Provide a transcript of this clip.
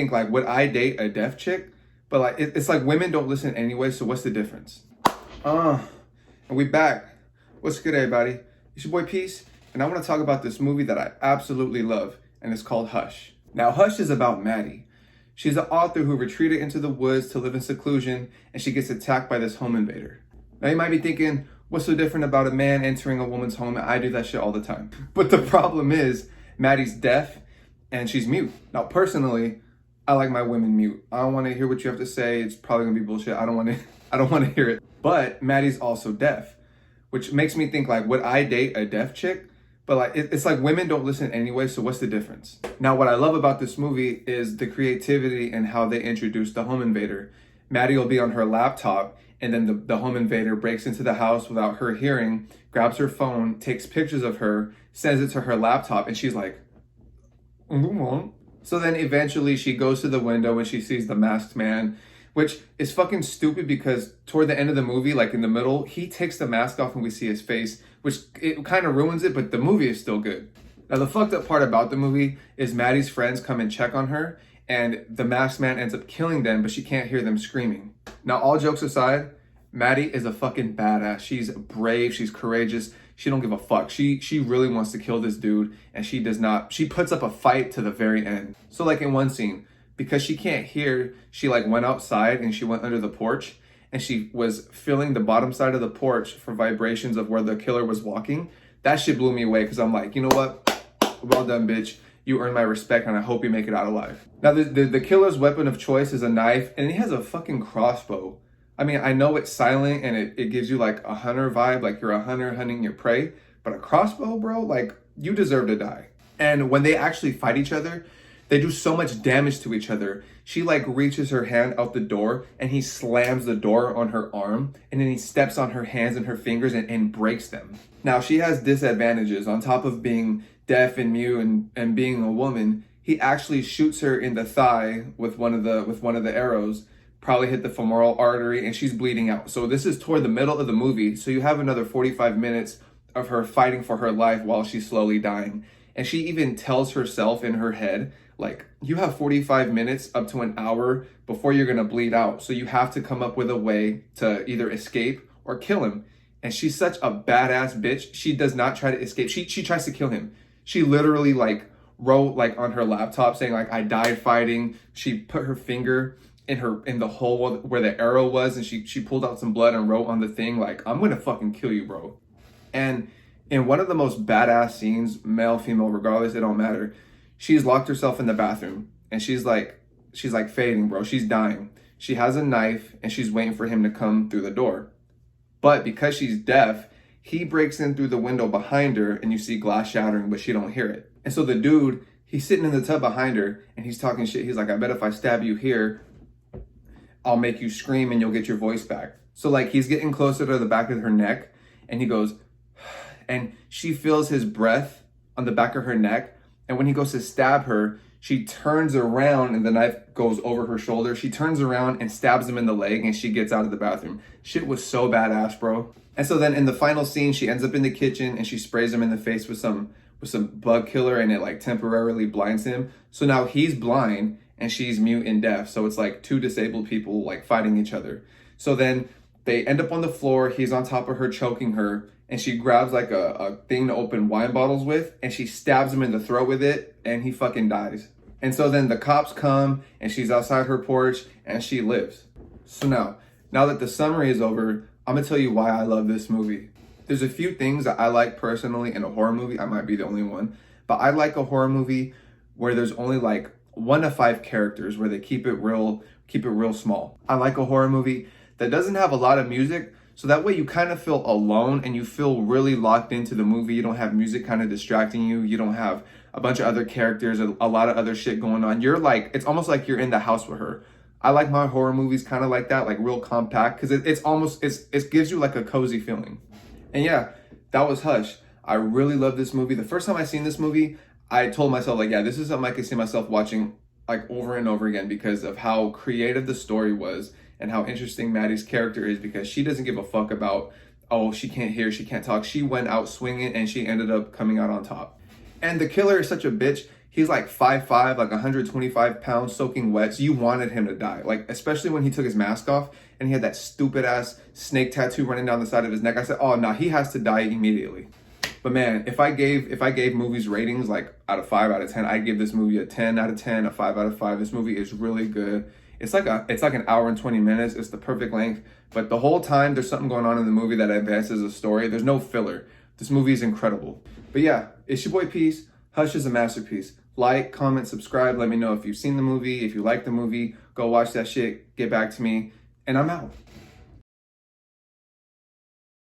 Think like, would I date a deaf chick? But like, it's like women don't listen anyway, so what's the difference? And we back. What's good, everybody? It's your boy Peace, and I want to talk about this movie that I absolutely love, and it's called Hush. Now, Hush is about Maddie. She's an author who retreated into the woods to live in seclusion, and she gets attacked by this home invader. Now, you might be thinking, what's so different about a man entering a woman's home? I do that shit all the time. But the problem is, Maddie's deaf, and she's mute. Now, personally, I like my women mute. I don't want to hear what you have to say. It's probably gonna be bullshit. I don't want to hear it. But Maddie's also deaf, which makes me think like, would I date a deaf chick? But like, it's like women don't listen anyway, so what's the difference? Now, what I love about this movie is the creativity and how they introduce the home invader. Maddie will be on her laptop, and then the home invader breaks into the house without her hearing, grabs her phone, takes pictures of her, sends it to her laptop, and she's like, So then eventually she goes to the window and she sees the masked man, which is fucking stupid because toward the end of the movie, like in the middle, he takes the mask off and we see his face, which it kind of ruins it, but the movie is still good. Now, the fucked up part about the movie is Maddie's friends come and check on her, and the masked man ends up killing them, but she can't hear them screaming. Now, all jokes aside, Maddie is a fucking badass. She's brave, she's courageous. She don't give a fuck. She really wants to kill this dude, and she does not. She puts up a fight to the very end. So like in one scene, because she can't hear, she like went outside and she went under the porch, and she was feeling the bottom side of the porch for vibrations of where the killer was walking. That shit blew me away because I'm like, you know what? Well done, bitch. You earned my respect, and I hope you make it out alive. Now, the killer's weapon of choice is a knife, and he has a fucking crossbow. I mean, I know it's silent and it gives you like a hunter vibe, like you're a hunter hunting your prey, but a crossbow, bro, like you deserve to die. And when they actually fight each other, they do so much damage to each other. She like reaches her hand out the door and he slams the door on her arm, and then he steps on her hands and her fingers and breaks them. Now, she has disadvantages. On top of being deaf and mute and being a woman, he actually shoots her in the thigh with one of the arrows. Probably hit the femoral artery, and she's bleeding out. So this is toward the middle of the movie. So you have another 45 minutes of her fighting for her life while she's slowly dying. And she even tells herself in her head, like, you have 45 minutes up to an hour before you're gonna bleed out. So you have to come up with a way to either escape or kill him. And she's such a badass bitch. She does not try to escape. She tries to kill him. She literally like wrote like on her laptop saying like, I died fighting. She put her finger in the hole where the arrow was, and she pulled out some blood and wrote on the thing like, I'm gonna fucking kill you, bro. And in one of the most badass scenes, male, female, regardless, it don't matter, she's locked herself in the bathroom and she's like fading, bro. She's dying. She has a knife and she's waiting for him to come through the door. But because she's deaf, he breaks in through the window behind her, and you see glass shattering, but she don't hear it. And so the dude, he's sitting in the tub behind her and he's talking shit. He's like, I bet if I stab you here, I'll make you scream and you'll get your voice back. So like he's getting closer to the back of her neck, and he goes, and she feels his breath on the back of her neck. And when he goes to stab her, she turns around and the knife goes over her shoulder. She turns around and stabs him in the leg, and she gets out of the bathroom. Shit was so badass, bro. And so then in the final scene, she ends up in the kitchen and she sprays him in the face with some bug killer, and it like temporarily blinds him. So now he's blind and she's mute and deaf. So it's like two disabled people like fighting each other. So then they end up on the floor. He's on top of her, choking her, and she grabs like a thing to open wine bottles with, and she stabs him in the throat with it, and he fucking dies. And so then the cops come, and she's outside her porch, and she lives. So now that the summary is over, I'm gonna tell you why I love this movie. There's a few things that I like personally in a horror movie. I might be the only one, but I like a horror movie where there's only like 1 to 5 characters, where they keep it real small. I like a horror movie that doesn't have a lot of music, so that way you kind of feel alone and you feel really locked into the movie. You don't have music kind of distracting you. You don't have a bunch of other characters, a lot of other shit going on. You're like, it's almost like you're in the house with her. I like my horror movies kind of like that, like real compact, because it gives you like a cozy feeling. And yeah, that was Hush. I really love this movie. The first time I seen this movie, I told myself like, yeah, this is something I could see myself watching like over and over again because of how creative the story was and how interesting Maddie's character is, because she doesn't give a fuck about, oh, she can't hear, she can't talk. She went out swinging and she ended up coming out on top. And the killer is such a bitch. He's like 5'5", like 125 pounds, soaking wet. So you wanted him to die. Like, especially when he took his mask off and he had that stupid ass snake tattoo running down the side of his neck. I said, oh no, he has to die immediately. But man, if I gave movies ratings like out of 5 out of 10, I'd give this movie a 10 out of 10, a 5 out of 5. This movie is really good. It's like an hour and 20 minutes. It's the perfect length. But the whole time there's something going on in the movie that advances the story. There's no filler. This movie is incredible. But yeah, it's your boy Peace. Hush is a masterpiece. Like, comment, subscribe. Let me know if you've seen the movie. If you like the movie, go watch that shit. Get back to me. And I'm out.